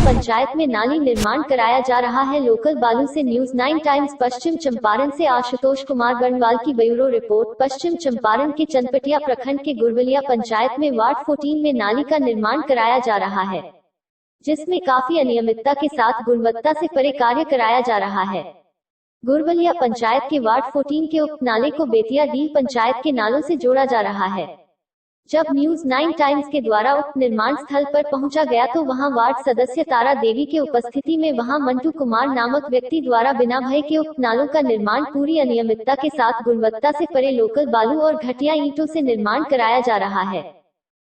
पंचायत में नाली निर्माण कराया जा रहा है। लोकल बालू से न्यूज़ 9 टाइम्स पश्चिम चंपारण से आशुतोष कुमार बर्नवाल की ब्यूरो रिपोर्ट। पश्चिम चंपारण के चनपटिया प्रखंड के गुरवलिया पंचायत में वार्ड 14 में नाली का निर्माण कराया जा रहा है, जिसमें काफी अनियमितता के साथ गुणवत्ता से परे कार्य कराया जा रहा है। गुरवलिया पंचायत के वार्ड 14 के उप नाले को बेतिया डीह पंचायत के नालों से जोड़ा जा रहा है। जब न्यूज़ 9 टाइम्स के द्वारा उप निर्माण स्थल पर पहुंचा गया तो वहां वार्ड सदस्य तारा देवी के उपस्थिति में वहां मंटू कुमार नामक व्यक्ति द्वारा बिना भय के उप नालों का निर्माण पूरी अनियमितता के साथ गुणवत्ता से परे लोकल बालू और घटिया ईंटों से निर्माण कराया जा रहा है।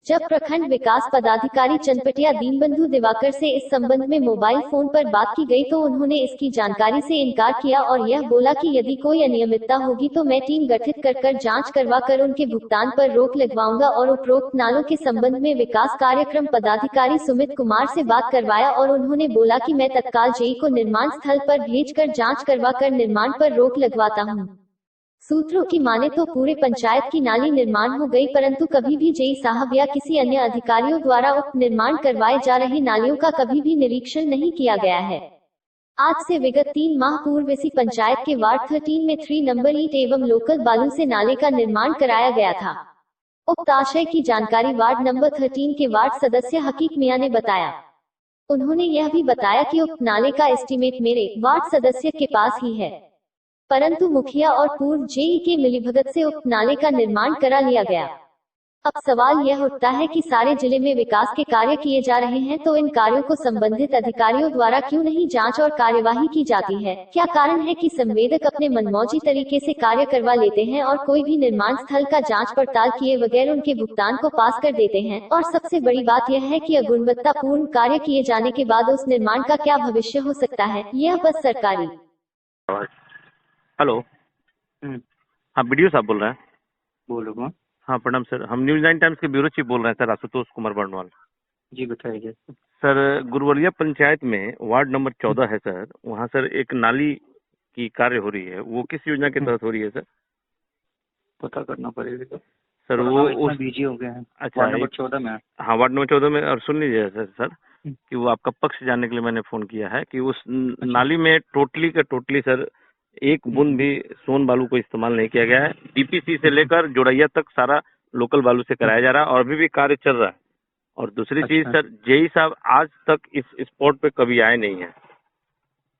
जब प्रखंड विकास पदाधिकारी चनपटिया दीनबंधु दिवाकर से इस संबंध में मोबाइल फोन पर बात की गई तो उन्होंने इसकी जानकारी से इनकार किया और यह बोला कि यदि कोई अनियमितता होगी तो मैं टीम गठित कर जांच करवा कर उनके भुगतान पर रोक लगवाऊंगा। और उपरोक्त नालों के संबंध में विकास कार्यक्रम पदाधिकारी सुमित कुमार से बात करवाया और उन्होंने बोला कि मैं तत्काल जेई को निर्माण स्थल पर भेजकर जांच करवा कर निर्माण पर रोक लगवाता हूं। सूत्रों की माने तो पूरे पंचायत की नाली निर्माण हो गई, परंतु कभी भी जेई साहब या किसी अन्य अधिकारियों द्वारा उप निर्माण करवाए जा रही नालियों का कभी भी निरीक्षण नहीं किया गया है। आज से विगत 3 माह पूर्व इसी पंचायत के वार्ड 13 में 3 नंबर ईंट एवं लोकल बालू से नाले का निर्माण कराया गया था। उक्त आशय की जानकारी वार्ड नंबर 13 के वार्ड सदस्य हकीक मियां ने बताया। उन्होंने यह भी बताया कि उक्त नाले का एस्टीमेट मेरे वार्ड सदस्य के पास ही है, परंतु मुखिया और पूर्व जेई के मिलीभगत से उप नाले का निर्माण करा लिया गया। अब सवाल यह उठता है कि सारे जिले में विकास के कार्य किए जा रहे हैं तो इन कार्यों को संबंधित अधिकारियों द्वारा क्यों नहीं जांच और कार्यवाही की जाती है? क्या कारण है कि संवेदक अपने मनमौजी तरीके से कार्य करवा लेते हैं और कोई भी निर्माण स्थल का जांच पड़ताल किए बगैर उनके भुगतान को पास कर देते हैं? और सबसे बड़ी बात यह है कि अगुणवत्तापूर्ण कार्य किए जाने के बाद उस निर्माण का क्या भविष्य हो सकता है? यह बस सरकारी। हेलो। हाँ, बीडीओ साहब बोल रहे हैं? बोलो। हाँ, प्रणाम सर। हम न्यूज़ 9 टाइम्स के ब्यूरो चीफ बोल रहे हैं सर, आशुतोष कुमार बर्नवाल। जी बताइए सर, गुरवलिया पंचायत में वार्ड नंबर 14 है सर, वहाँ सर एक नाली की कार्य हो रही है, वो किस योजना के तहत हो रही है सर? पता करना पड़ेगा सर वो उस बिजी हो गए हैं। अच्छा, वार्ड नंबर 14 में। हाँ, वार्ड नंबर 14 में। और सुन लीजिए सर कि वो आपका पक्ष जानने के लिए मैंने फोन किया है कि उस नाली में टोटली का टोटली सर एक बूंद भी सोन बालू को इस्तेमाल नहीं किया गया है। डीपीसी से लेकर जोड़ैया तक सारा लोकल बालू से कराया जा रहा है और अभी भी कार्य चल रहा है। और दूसरी चीज सर, जेई साहब आज तक इस स्पॉट पे कभी आए नहीं है,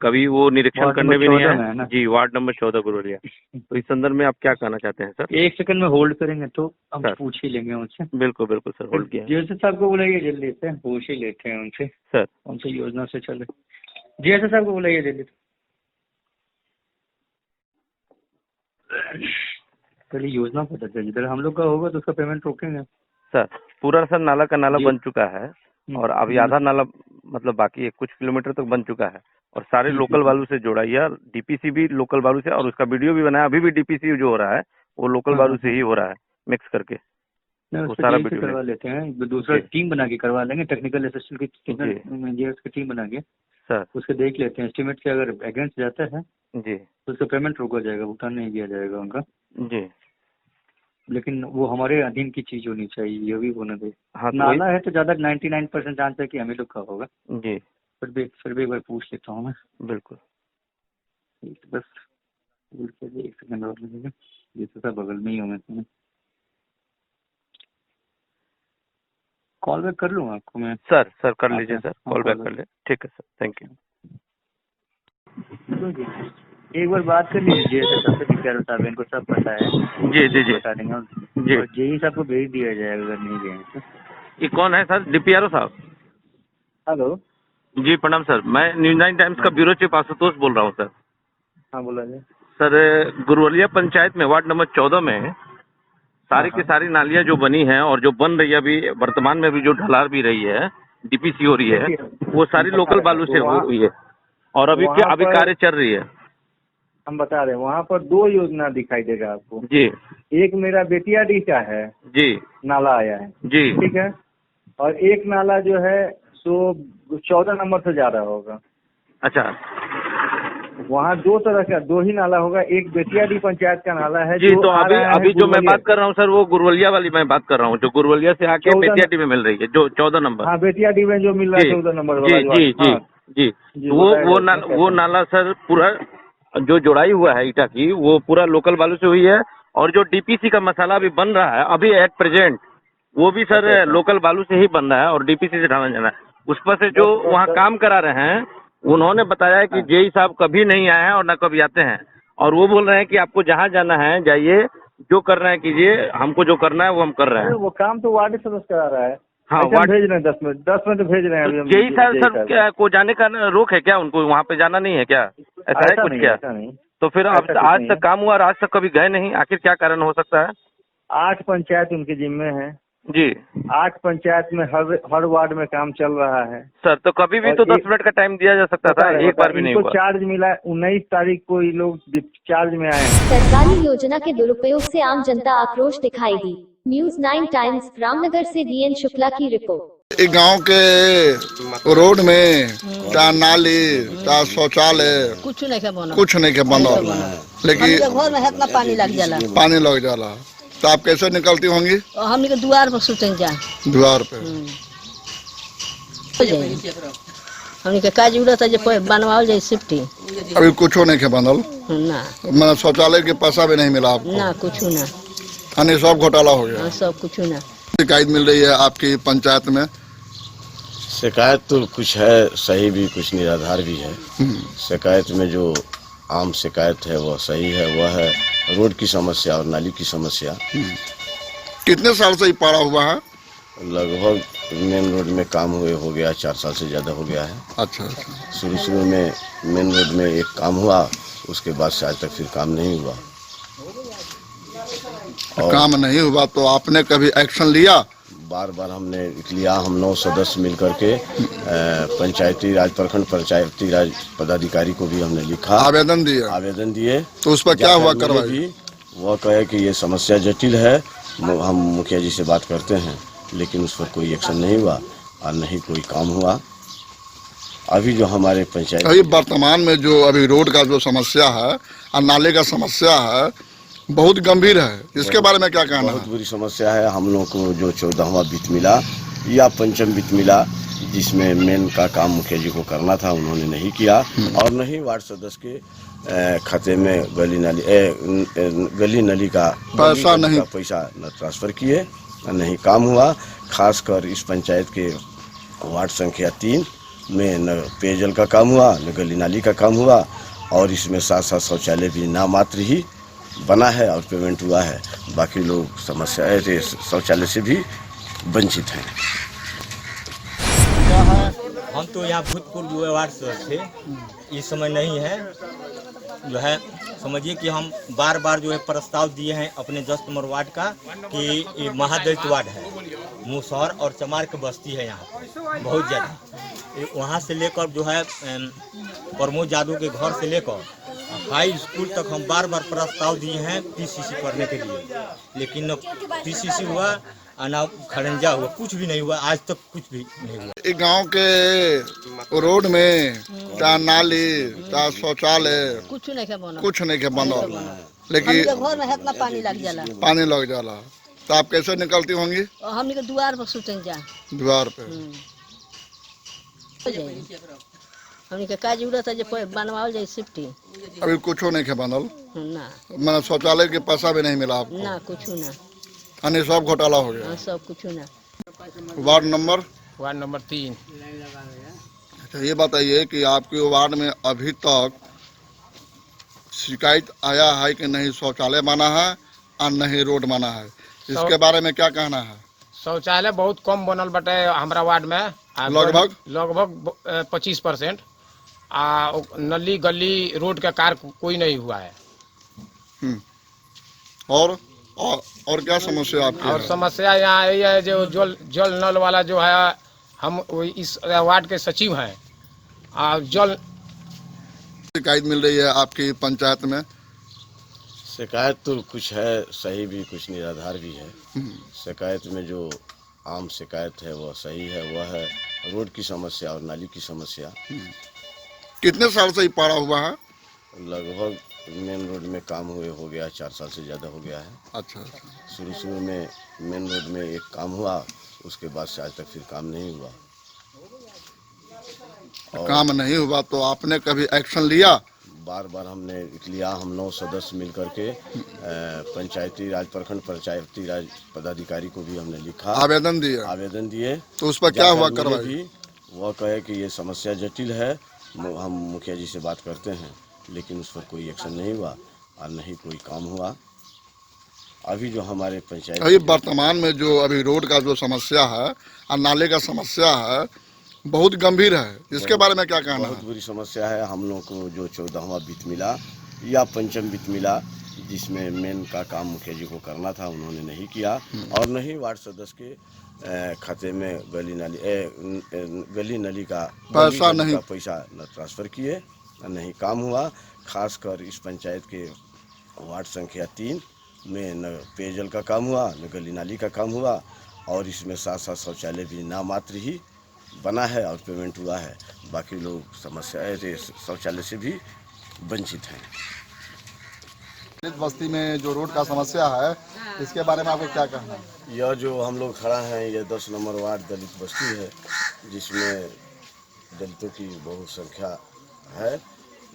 कभी वो निरीक्षण करने भी नहीं आए जी। Ward number 14 Gurwaliya. तो इस संदर्भ में आप क्या कहना चाहते हैं सर? एक सेकंड में होल्ड करेंगे तो हम पूछ ही लेंगे उनसे। बिल्कुल बिल्कुल सर, होल्ड किया। जी साहब को बुलाइए, जल्दी से पूछ ही लेते हैं उनसे सर, उनसे योजना से चले। जी साहब को बुलाइए जल्दी। पहले योजना पता चल, जिधर हम लोग का होगा तो उसका पेमेंट रोकेंगे सर। पूरा सर नाला का नाला बन चुका है और अभी आधा नाला मतलब बाकी है, कुछ किलोमीटर तक बन चुका है और सारे लोकल बालू से जोड़ाइया, डीपीसी भी लोकल बालू से, और उसका वीडियो भी बनाया। अभी भी डीपीसी जो हो रहा है वो लोकल बालू से ही हो रहा है, मिक्स करके। वो सारा वीडियो करवा लेते हैं, दूसरा टीम बना के करवा लेंगे, टेक्निकल असिस्टेंट की टीम बना के सर उसके देख लेते हैं। एस्टिमेट के अगर अगेंस्ट जाता है जी तो उसका पेमेंट रोका जाएगा, भुगतान नहीं किया जाएगा उनका जी। लेकिन वो हमारे अधीन की चीज होनी चाहिए, ये भी होना चाहिए। हाँ, नाला है तो ज्यादा 99% चांस है कि हम ही लोग का होगा जी। फिर भी एक बार पूछ लेता हूँ मैं। बिल्कुल, बस एक सेकंड और लगेगा, ये तो बगल में ही हूँ मैं। कॉल बैक कर लूँगा आपको मैं। सर कर लीजिए सर, कॉल बैक कर ले। ठीक है सर, थैंक यू। एक बार बात कर लीजिए सबसे डीपीआर साहब, इनको सब पता है जी जी जी बता देंगे जी। और जेई साहब को भेज दिया जाएगा अगर नहीं गए तो। ये कौन है सर? डीपीआरओ साहब? हेलो जी प्रणाम सर, मैं न्यूज़ 9 टाइम्स का ब्यूरो चीफ आशुतोष बोल रहा हूँ सर। हाँ बोला जाए सर। गुरवलिया पंचायत में वार्ड नंबर 14 में सारी की सारी नालियाँ जो बनी हैं और जो बन रही है अभी वर्तमान में भी, जो ढलान भी रही है, डीपीसी हो रही है, वो सारी लोकल बालू से हुई है और अभी कार्य चल रही है। हम बता रहे हैं वहाँ पर 2 योजना दिखाई देगा आपको जी। एक मेरा बेतिया डी का है जी, नाला आया है जी, ठीक है। और एक नाला जो है सो 14 नंबर से जा रहा होगा। अच्छा, वहाँ दो तरह का, दो ही नाला होगा। एक बेतियाडी पंचायत का नाला है जी, जो तो आ अभी रहा है अभी जो मैं गुरवलिया। बात कर रहा हूँ सर, वो गुरवलिया वाली मैं बात कर रहा हूँ, जो गुरवलिया से आके 14 बेतियाडी में मिल रही है, जो 14 नंबर। हाँ, बेतियाडी में जो मिल रहा है जी 14 नंबर जी वाला जो जी जी हाँ जी। जी, तो बताया जाए इसमें वो कैसा है। नाला सर पूरा जो जुड़ाई हुआ है ईटा की, वो पूरा लोकल बालू से हुई है। और जो डीपीसी का मसाला अभी बन रहा है अभी एट प्रेजेंट, वो भी सर अच्छा, अच्छा। लोकल बालू से ही बन रहा है और डीपीसी से ढाला जाना है। उस पर से जो 10 वहाँ 10 काम करा रहे हैं, उन्होंने बताया है कि हाँ। जेई साहब कभी नहीं आए हैं और न कभी आते हैं। और वो बोल रहे हैं कि आपको जहाँ जाना है जाइए, जो करना है कीजिए, हमको जो करना है वो हम कर रहे अरे हैं। वो काम तो वार्ड सदस्य करा रहा है। हाँ, ऐसे हम वार्ड भेज रहे हैं 10 मिनट भेज रहे हैं अभी हम जेई साहब जेई सर साहब क्या को जाने का रोक है क्या? उनको वहाँ पे जाना नहीं है क्या? ऐसा है कुछ क्या? ऐसा नहीं। तो फिर अब ऐसा कुछ आज नहीं तक है। काम हुआ और आज तक कभी गए नहीं, आखिर क्या कारण हो सकता है? 8 पंचायत उनके जिम्मे है। जी 8 पंचायत में हर वार्ड में काम चल रहा है। सर, तो कभी भी और तो 10 मिनट का टाइम दिया जा सकता था, एक बार भी नहीं इनको हुआ। चार्ज मिला 19 तारीख को, ये लोग चार्ज में आए हैं। सरकारी योजना के दुरुपयोग से आम जनता आक्रोश दिखाई दी। न्यूज़ 9 टाइम्स रामनगर से DN शुक्ला की रिपोर्ट। एक गांव के रोड में ता नाली ता शौचालय कुछ नहीं के बनल, कुछ नहीं के बनल, लेकिन हमनी के घर में इतना पानी लग जाला। पानी लग जाला। तो आप कैसे निकलती होंगी? और हमनी के द्वार पर सुतन जा द्वार पे। हो जाई। हमनी के का जरूरत है जे बनवाओ जाए शिफ्टी अभी कुछ नहीं के बनल, ना मैं शौचालय के पैसा भी नहीं मिला आपको, ना कुछ ना। यानी सब घोटाला हो गया। हाँ, सब कुछ ना। शिकायत मिल रही है आपकी पंचायत में? शिकायत तो कुछ है सही भी, कुछ निराधार भी है। शिकायत में जो आम शिकायत है वह सही है, वह है रोड की समस्या और नाली की समस्या। कितने साल से ये पड़ा हुआ है? लगभग मेन रोड में काम हुए हो गया 4 साल से ज़्यादा हो गया है। अच्छा अच्छा। शुरू में मेन रोड में एक काम हुआ, उसके बाद से आज तक फिर काम नहीं हुआ। काम नहीं हुआ तो आपने कभी एक्शन लिया? बार बार हमने लिया। हम 9 सदस्य मिलकर के पंचायती राज प्रखंड पंचायती राज पदाधिकारी को भी हमने लिखा, आवेदन दिए। तो उस पर क्या हुआ कार्रवाई? भी वह कहे कि ये समस्या जटिल है, हम मुखिया जी से बात करते हैं, लेकिन उस पर कोई एक्शन नहीं हुआ और नहीं कोई काम हुआ। अभी जो हमारे पंचायत अभी वर्तमान में जो अभी रोड का जो समस्या है और नाले का समस्या है बहुत गंभीर है, इसके बारे में क्या कहना बहुत है? बुरी समस्या है। हम लोग को जो 14वां वित्त मिला या पंचम वित्त मिला, जिसमें मेन का काम मुखिया जी को करना था, उन्होंने नहीं किया। और नहीं वार्ड सदस्य के खाते में गली नली का पैसा न ट्रांसफर किए, नहीं काम हुआ। खासकर इस पंचायत के वार्ड संख्या 3 में न पेयजल का काम हुआ, न गली नाली का काम हुआ, और इसमें साथ साथ शौचालय भी नामात्र ही बना है और पेमेंट हुआ है। बाकी लोग समस्या ऐसे शौचालय से भी वंचित हैं। हम तो यहाँ भूतपूर्व जो वार्ड सदस्य थे, इस समय नहीं है। जो है समझिए कि हम बार बार जो है प्रस्ताव दिए हैं अपने 10 नंबर वार्ड का कि ये महादलित वार्ड है, मुसहर और चमार की बस्ती है यहाँ पर बहुत ज़्यादा। वहाँ से लेकर जो है प्रमोद यादव के घर से लेकर हाई स्कूल तक हम बार बार प्रस्ताव दिए हैं PCC करने के लिए, लेकिन न PCC हुआ और न खड़ंजा हुआ, कुछ भी नहीं हुआ। आज तक कुछ भी नहीं हुआ। एक गांव के रोड में ता नाली ता शौचालय कुछ नहीं के बनल, कुछ नहीं के बनल, हमनी लेकिन के घर में इतना पानी लग जाला। पानी लग जाला। तो आप कैसे निकलती होंगी? और हमनी के द्वार पर सुतन जा द्वार पे। हो जाई। हमनी के का जरूरत है जे बनवाओ जाए शिफ्टी अभी कुछ नहीं के बनल, ना मैं शौचालय के पैसा भी नहीं मिला आपको, ना कुछ ना। यानी सब घोटाला हो गया। हाँ, सब कुछ ना। Ward number 3। अच्छा, ये बताइए कि आपके वार्ड में अभी तक शिकायत आया है कि नहीं शौचालय बना है और नहीं रोड बना है, इसके बारे में क्या कहना है? शौचालय बहुत कम बनल बटे हमारा वार्ड में, लगभग 25%। नली गली रोड का कार्य कोई नहीं हुआ है। और क्या समस्या आपकी और है? समस्या यहाँ यही है जो जल नल वाला जो है, हम इस वार्ड के सचिव हैं। जल शिकायत मिल रही है आपकी पंचायत में? शिकायत तो कुछ है सही भी, कुछ निराधार भी है। शिकायत में जो आम शिकायत है वह सही है, वह है रोड की समस्या और नाली की समस्या। कितने साल से ये पड़ा हुआ है? लगभग मेन रोड में काम हुए हो गया 4 साल से ज़्यादा हो गया है। अच्छा। शुरू में मेन रोड में एक काम हुआ, उसके बाद से आज तक फिर काम नहीं हुआ। काम नहीं हुआ तो आपने कभी एक्शन लिया? बार बार हमने लिया। हम 9 सदस्य मिलकर के पंचायती राज प्रखंड पंचायती राज पदाधिकारी को भी हमने लिखा, आवेदन दिए। तो उस पर क्या हुआ कार्रवाई? वह कहे कि ये समस्या जटिल है, हम मुखिया जी से बात करते हैं, लेकिन उस पर कोई एक्शन नहीं हुआ और नहीं कोई काम हुआ। अभी जो हमारे पंचायत अभी वर्तमान में जो अभी रोड का जो समस्या है और नाले का समस्या है बहुत गंभीर है, इसके बारे में क्या कहना है? बहुत बुरी समस्या है। हम लोग को जो 14वां वित्त मिला या पंचम वित्त मिला, जिसमें मेन का काम मुखिया जी को करना था, उन्होंने नहीं किया और नहीं वार्ड सदस्य के खाते में गली नली का पैसा न ट्रांसफर किए, नहीं काम हुआ। खासकर इस पंचायत के वार्ड संख्या 3 में न पेयजल का काम हुआ, न गली नाली का काम हुआ और इसमें साथ शौचालय भी नामात्र ही बना है और पेमेंट हुआ है। बाकी लोग समस्या शौचालय से भी वंचित हैं। इस बस्ती में जो रोड का समस्या है इसके बारे में आपको क्या कहना है? यह जो हम लोग खड़ा हैं, ये 10 नंबर वार्ड दलित बस्ती है, जिसमें दलितों की बहुत संख्या है।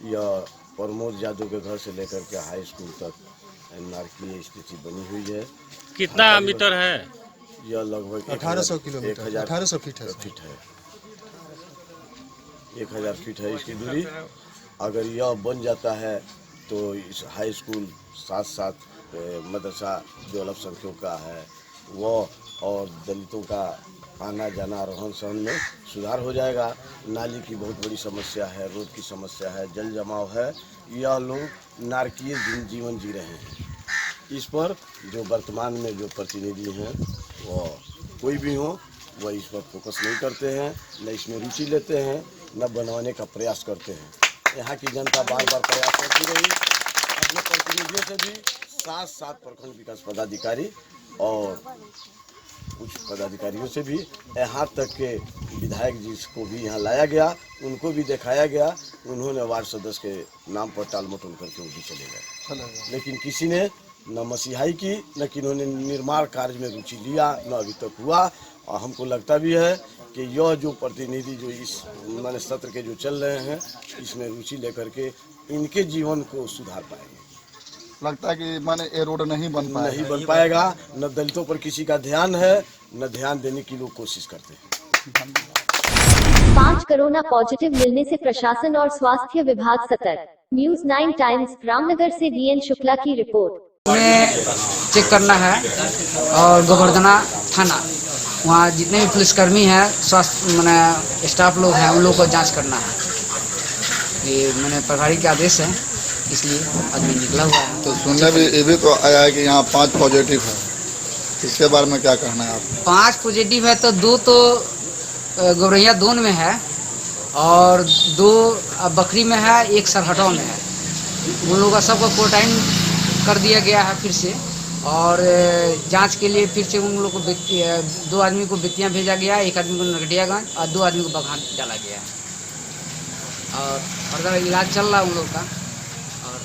यह प्रमोद यादव के घर से लेकर के हाई स्कूल तक नारकीय स्थिति बनी हुई है। कितना मीटर है? यह लगभग 1800 किलोमीटर 1800 फीट है। 1000 फीट है इसकी दूरी। अगर यह बन जाता है तो इस हाई स्कूल साथ मदरसा जो अल्पसंख्यकों का है वो और दलितों का आना जाना रहन सहन में सुधार हो जाएगा। नाली की बहुत बड़ी समस्या है, रोड की समस्या है, जल जमाव है। यह लोग नारकीय जीवन जी रहे हैं। इस पर जो वर्तमान में जो प्रतिनिधि हैं वो कोई भी हो, वह इस पर फोकस नहीं करते हैं, न इसमें रुचि लेते हैं, न बनवाने का प्रयास करते हैं। यहाँ की जनता बार बार प्रयास करती रही। अपने प्रतिनिधियों से भी साथ प्रखंड विकास पदाधिकारी और कुछ पदाधिकारियों से भी, यहाँ तक के विधायक जी को भी यहाँ लाया गया, उनको भी दिखाया गया। उन्होंने वार्ड सदस्य के नाम पर टाल मटोल करके वो भी चले गए। लेकिन किसी ने न मसीहाई की, न किन्होंने निर्माण कार्य में रुचि लिया, न अभी तक हुआ। और हमको लगता भी है कि यह जो प्रतिनिधि जो इस माने सत्र के जो चल रहे हैं, इसमें रुचि लेकर के इनके जीवन को सुधार पाएंगे। लगता है कि माने ये रोड नहीं बन पाएगा। न दलितों पर किसी का ध्यान है, न ध्यान देने की लोग कोशिश करते हैं। 5 कोरोना पॉजिटिव मिलने से प्रशासन और स्वास्थ्य विभाग सतर्क। न्यूज़ 9 टाइम्स रामनगर से DN शुक्ला की रिपोर्ट। चेक करना है और गोवर्धना थाना, वहाँ जितने भी पुलिसकर्मी हैं, स्वास्थ्य मैंने स्टाफ लोग हैं, उन लोगों को जांच करना है। ये मैंने प्रभारी के आदेश है, इसलिए आदमी निकला हुआ है। तो सुनने में ये भी तो आया है कि यहाँ 5 पॉजिटिव है, इसके बारे में क्या कहना है आप? 5 पॉजिटिव है तो 2 तो गौरैया दोन में है और 2 बकरी में है, 1 सरहटों में है। उन लोगों का सबको क्वारंटाइन कर दिया गया है फिर से, और जांच के लिए फिर से उन लोगों को 2 आदमी को बेतिया भेजा गया, 1 आदमी को नरकटियागंज और 2 आदमी को बघान डाला गया है। और फर्दर इलाज चल रहा है उन लोगों का, और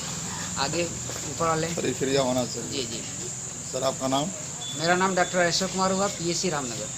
आगे ऊपर वाले प्रक्रिया होना चाहिए। जी। सर आपका नाम? मेरा नाम डॉक्टर ऐश्वर्य कुमार हुआ, PSC रामनगर।